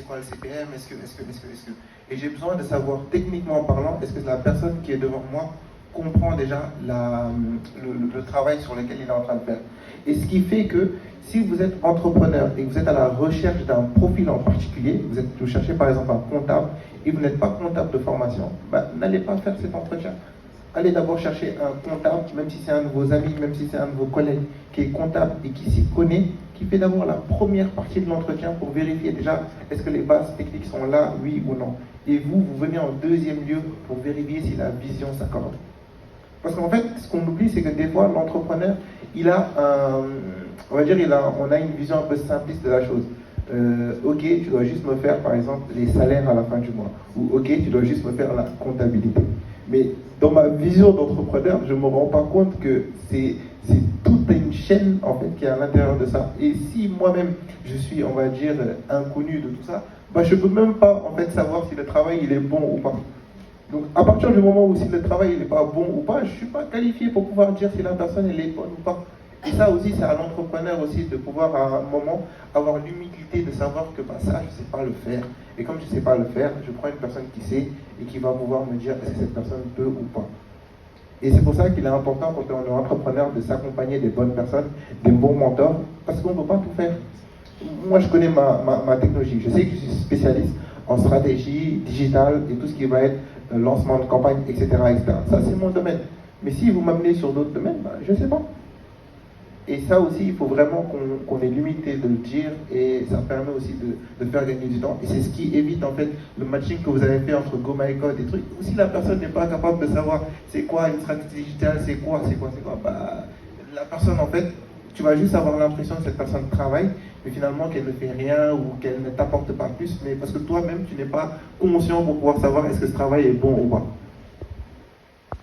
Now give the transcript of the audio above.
c'est quoi le CPM, est-ce que... Et j'ai besoin de savoir, techniquement parlant, est-ce que la personne qui est devant moi comprend déjà le travail sur lequel il est en train de faire. Et ce qui fait que si vous êtes entrepreneur et que vous êtes à la recherche d'un profil en particulier, vous cherchez par exemple un comptable et vous n'êtes pas comptable de formation, n'allez pas faire cet entretien. Allez d'abord chercher un comptable, même si c'est un de vos amis, même si c'est un de vos collègues qui est comptable et qui s'y connaît, qui fait d'abord la première partie de l'entretien pour vérifier déjà est-ce que les bases techniques sont là, oui ou non. Et vous venez en deuxième lieu pour vérifier si la vision s'accorde. Parce qu'en fait, ce qu'on oublie, c'est que des fois, l'entrepreneur, il a on va dire, on a une vision un peu simpliste de la chose. Ok, tu dois juste me faire, par exemple, les salaires à la fin du mois. Ou ok, tu dois juste me faire la comptabilité. Mais dans ma vision d'entrepreneur, je ne me rends pas compte que c'est toute une chaîne, en fait, qui est à l'intérieur de ça. Et si moi-même, je suis, on va dire, inconnu de tout ça, je ne peux même pas, en fait, savoir si le travail, il est bon ou pas. Donc, à partir du moment où si le travail n'est pas bon ou pas, je ne suis pas qualifié pour pouvoir dire si la personne elle est bonne ou pas. Et ça aussi, c'est à l'entrepreneur aussi de pouvoir à un moment avoir l'humilité de savoir que ça, je ne sais pas le faire. Et comme je ne sais pas le faire, je prends une personne qui sait et qui va pouvoir me dire est-ce que cette personne peut ou pas. Et c'est pour ça qu'il est important quand on est entrepreneur de s'accompagner des bonnes personnes, des bons mentors, parce qu'on ne peut pas tout faire. Moi, je connais ma technologie. Je sais que je suis spécialiste en stratégie digitale et tout ce qui va être lancement de campagne, etc., etc. Ça, c'est mon domaine. Mais si vous m'amenez sur d'autres domaines, je ne sais pas. Et ça aussi, il faut vraiment qu'on ait l'humilité de le dire et ça permet aussi de faire gagner du temps. Et c'est ce qui évite en fait le matching que vous avez fait entre Go My Code et trucs. Ou si la personne n'est pas capable de savoir c'est quoi une stratégie digitale, c'est quoi, la personne en fait, tu vas juste avoir l'impression que cette personne travaille, mais finalement qu'elle ne fait rien ou qu'elle ne t'apporte pas plus, mais parce que toi-même tu n'es pas conscient pour pouvoir savoir est-ce que ce travail est bon ou pas.